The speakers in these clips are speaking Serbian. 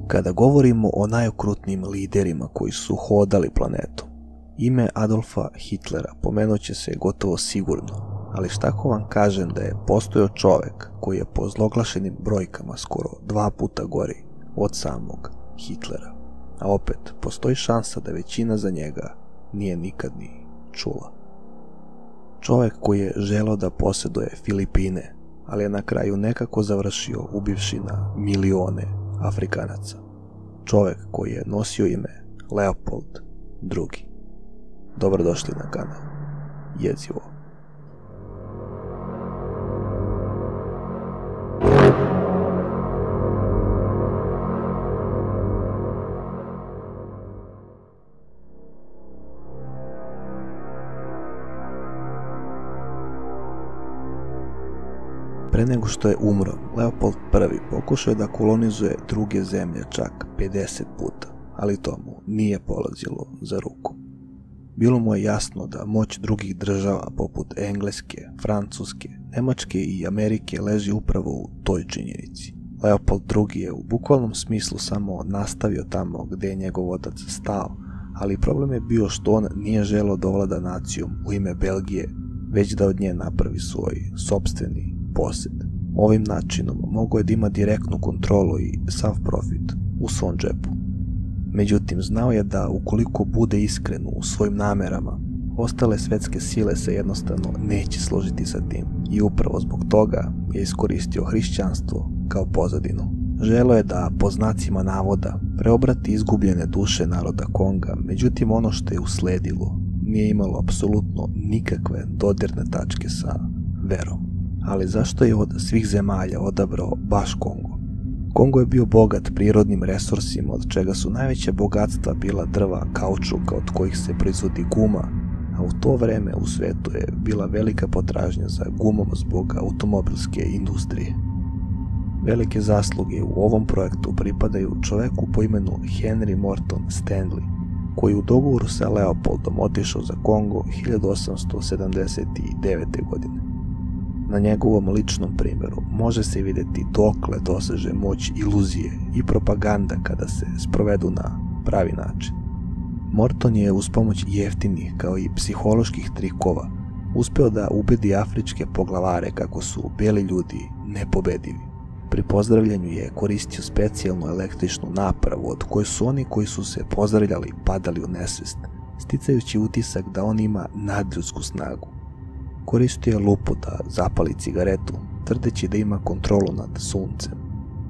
Kada govorimo o najokrutnijim liderima koji su hodali planetom, ime Adolfa Hitlera pomenut će se gotovo sigurno, ali šta ako vam kažem da je postojao čovek koji je po zloglašenim brojkama skoro 2 puta gori od samog Hitlera, a opet postoji šansa da većina za njega nije nikad ni čula. Čovek koji je želeo da posjeduje Filipine, ali je na kraju nekako završio ubivši na milione Afrikanaca. Čovek koji je nosio ime Leopold II. Dobrodošli na kanal Jezivo. Pre nego što je umro, Leopold I pokušao je da kolonizuje druge zemlje čak 50 puta, ali to mu nije polazilo za ruku. Bilo mu je jasno da moć drugih država poput Engleske, Francuske, Nemačke i Amerike leži upravo u toj činjenici. Leopold II je u bukvalnom smislu samo nastavio tamo gde je njegov otac stao, ali problem je bio što on nije želeo da ovlada nacijom u ime Belgije, već da od nje napravi svoj sopstveni posed. Ovim načinom mogao je da ima direktnu kontrolu i sav profit u svom džepu. Međutim, znao je da ukoliko bude iskren u svojim namerama, ostale svetske sile se jednostavno neće složiti sa tim i upravo zbog toga je iskoristio hrišćanstvo kao pozadinu. Želeo je da, po znacima navoda, preobrati izgubljene duše naroda Konga, međutim ono što je usledilo nije imalo apsolutno nikakve dodirne tačke sa verom. Ali zašto je od svih zemalja odabrao baš Kongo? Kongo je bio bogat prirodnim resursima, od čega su najveća bogatstva bila drva, kaučuka od kojih se proizvodi guma, a u to vreme u svetu je bila velika potražnja za gumom zbog automobilske industrije. Velike zasluge u ovom projektu pripadaju čoveku po imenu Henry Morton Stanley, koji u dogovoru sa Leopoldom otišao za Kongo 1879. godine. Na njegovom ličnom primjeru može se vidjeti dokle doseže moć iluzije i propaganda kada se sprovedu na pravi način. Morton je uz pomoć jeftinih kao i psiholoških trikova uspeo da ubedi afričke poglavare kako su beli ljudi nepobedivi. Pri pozdravljanju je koristio specijalnu električnu napravu od koje su oni koji su se pozdravljali padali u nesvest, sticajući utisak da on ima nadljudsku snagu. Koristio je lupu da zapali cigaretu, tvrdeći da ima kontrolu nad suncem.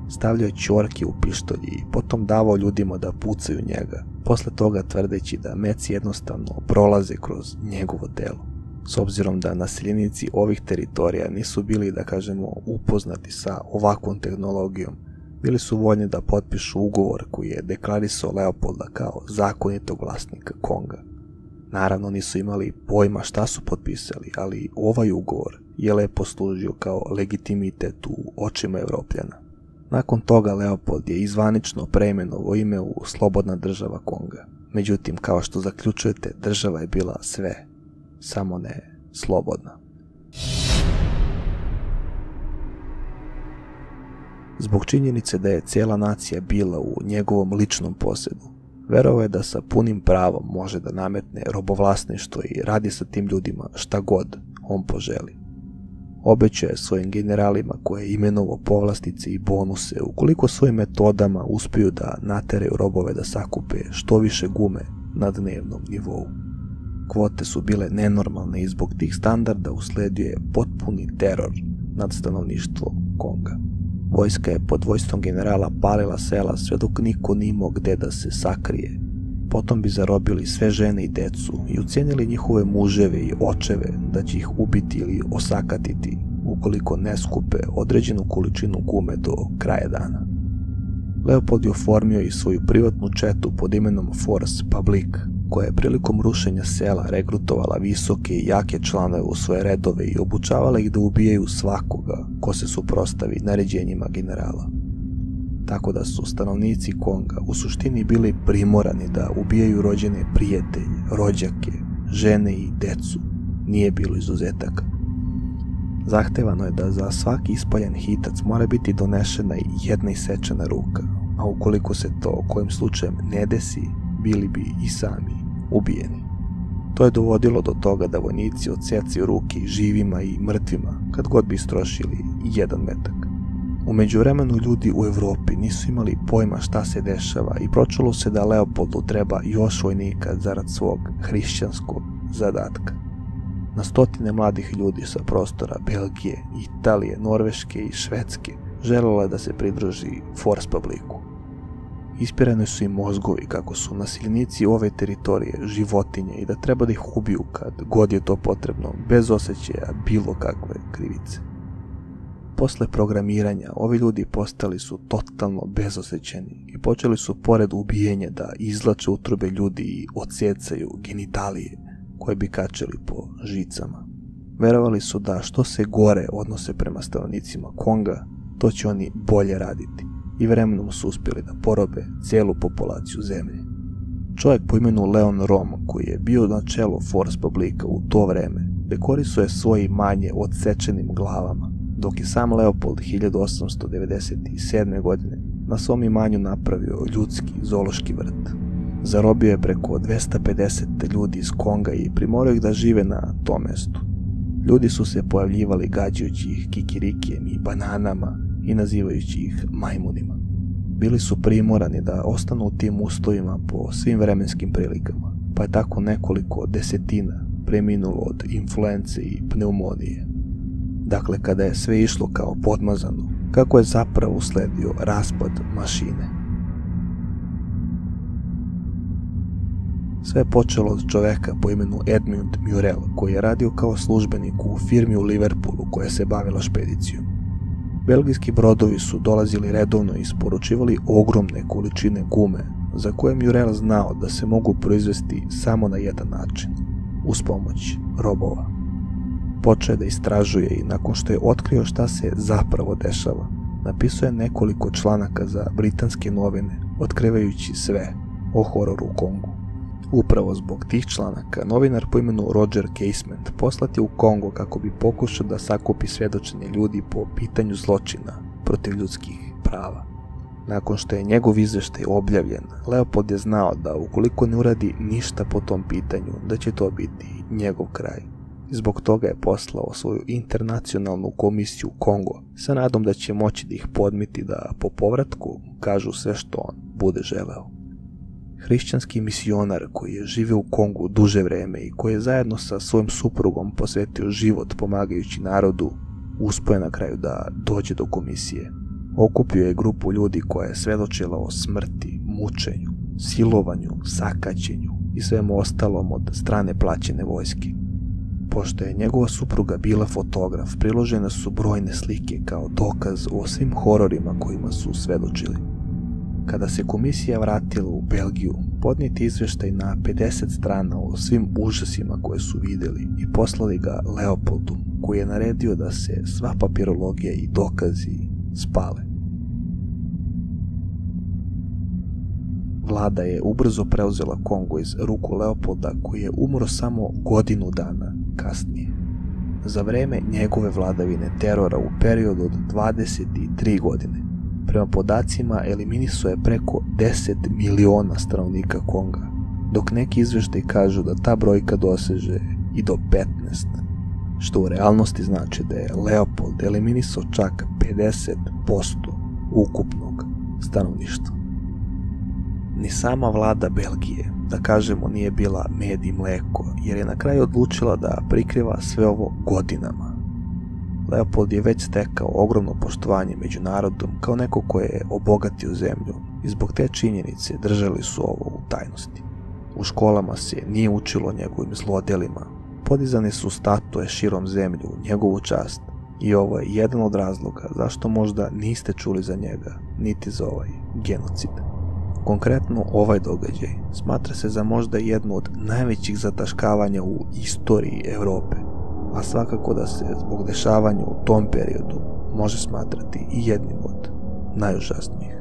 Stavljao je ćorke u pištolji i potom davao ljudima da pucaju njega, posle toga tvrdeći da meci jednostavno prolaze kroz njegovo telo. S obzirom da naseljenici ovih teritorija nisu bili, da kažemo, upoznati sa ovakvom tehnologijom, bili su voljni da potpišu ugovor koji je deklarisao Leopolda kao zakonitog vlasnika Konga. Naravno nisu imali pojma šta su potpisali, ali ovaj ugovor je lepo služio kao legitimitet u očima Evropljana. Nakon toga Leopold je izvanično preimenovao ime u Slobodna država Konga. Međutim, kao što zaključujete, država je bila sve, samo ne slobodna. Zbog činjenice da je cijela nacija bila u njegovom ličnom posjedu, verovao je da sa punim pravom može da nametne robovlasništvo i radi sa tim ljudima šta god on poželi. Obećao je svojim generalima koje je imenovao povlastice i bonuse ukoliko svojim metodama uspiju da nateraju robove da sakupe što više gume na dnevnom nivou. Kvote su bile nenormalne i zbog tih standarda usledio je potpuni teror nad stanovništvom Konga. Vojska je pod vojstvom generala palila sela sve dok niko nije imao gde da se sakrije. Potom bi zarobili sve žene i decu i ucijenili njihove muževe i očeve da će ih ubiti ili osakatiti ukoliko ne skupe određenu količinu gume do kraja dana. Leopold je oformio i svoju privatnu četu pod imenom Force Publique, koja je prilikom rušenja sela regrutovala visoke i jake članove u svoje redove i obučavala ih da ubijaju svakoga ko se suprotstavi naređenjima generala. Tako da su stanovnici Konga u suštini bili primorani da ubijaju rođene prijatelje, rođake, žene i decu. Nije bilo izuzetaka. Zahtevano je da za svaki ispaljen hitac mora biti donešena i jedna isečena ruka. a ukoliko se to kojim slučajem ne desi, bili bi i sami ubijeni. To je dovodilo do toga da vojnici odsecaju ruke i živima i mrtvima kad god bi istrošili jedan metak. U međuvremenu ljudi u Evropi nisu imali pojma šta se dešava i pročulo se da Leopoldu treba još vojnika zarad svog hrišćanskog zadatka. Na stotine mladih ljudi sa prostora Belgije, Italije, Norveške i Švedske želelo je da se pridruži Forspubliku. Ispirani su im mozgovi kako su nasilnici ove teritorije životinje i da treba da ih ubiju kad god je to potrebno, bez osjećaja bilo kakve krivice. Posle programiranja, ovi ljudi postali su totalno bezosjećeni i počeli su pored ubijenja da izvlače utrube ljudi i odsecaju genitalije koje bi kačili po žicama. Verovali su da što se gore odnose prema stanovnicima Konga, to će oni bolje raditi i vremenom su uspjeli da porobe cijelu populaciju zemlje. Čovjek po imenu Leon Rom, koji je bio na čelu Forspublika u to vreme, dekorisao je svojim manje odsečenim glavama, dok je sam Leopold 1897. godine na svom imanju napravio ljudski zoološki vrt. Zarobio je preko 250 ljudi iz Konga i primorao ih da žive na tom mestu. Ljudi su se pojavljivali gađajući ih kikirikijem i bananama i nazivajući ih majmunima. Bili su primorani da ostanu u tim uslovima po svim vremenskim prilikama, pa je tako nekoliko desetina preminulo od influence i pneumonije. Dakle, kada je sve išlo kao podmazano, kako je zapravo usledio raspad mašine. Sve je počelo od čoveka po imenu Edmund Murel, koji je radio kao službenik u firmi u Liverpoolu koja se bavila špedicijom. Belgijski brodovi su dolazili redovno i isporučivali ogromne količine gume, za koje Murel znao da se mogu proizvesti samo na jedan način, uz pomoć robova. Počeo je da istražuje i nakon što je otkrio šta se zapravo dešava, napisao je nekoliko članaka za britanske novine, otkrivajući sve o hororu u Kongu. Upravo zbog tih članaka, novinar po imenu Roger Casement poslat je u Kongo kako bi pokušao da sakupi svjedočenje ljudi po pitanju zločina protiv ljudskih prava. Nakon što je njegov izveštaj objavljen, Leopold je znao da ukoliko ne uradi ništa po tom pitanju, da će to biti njegov kraj. Zbog toga je poslao svoju internacionalnu komisiju u Kongo sa nadom da će moći da ih podmiti da po povratku kažu sve što on bude želeo. Hrišćanski misionar koji je živio u Kongu duže vreme i koji je zajedno sa svojim suprugom posvetio život pomagajući narodu, uspio je na kraju da dođe do komisije. Okupio je grupu ljudi koja je svedočila o smrti, mučenju, silovanju, sakaćenju i svemu ostalom od strane plaćene vojske. Pošto je njegova supruga bila fotograf, priložene su brojne slike kao dokaz o svim hororima kojima su svedočili. Kada se komisija vratila u Belgiju, podnijeti izveštaj na 50 strana o svim užasima koje su vidjeli i poslali ga Leopoldu, koji je naredio da se sva papirologija i dokazi spale. Vlada je ubrzo preuzela Kongo iz ruku Leopolda, koji je umro samo godinu dana kasnije. Za vreme njegove vladavine terora u periodu od 23 godine, prema podacima eliminisao je preko 10 miliona stanovnika Konga, dok neki izveštaj kažu da ta brojka doseže i do 15, što u realnosti znači da je Leopold eliminisao čak 50% ukupnog stanovništva. Ni sama vlada Belgije, da kažemo, nije bila med i mleko, jer je na kraju odlučila da prikriva sve ovo godinama. Leopold je već stekao ogromno poštovanje među narodom kao neko ko je obogatio zemlju i zbog te činjenice držali su ovo u tajnosti. U školama se nije učilo njegovim zlodelima, podizane su statue širom zemlje u njegovu čast i ovo je jedan od razloga zašto možda niste čuli za njega, niti za ovaj genocid. Konkretno ovaj događaj smatra se za možda jednu od najvećih zataškavanja u istoriji Europe, a svakako da se zbog dešavanja u tom periodu može smatrati i jednim od najužasnijih.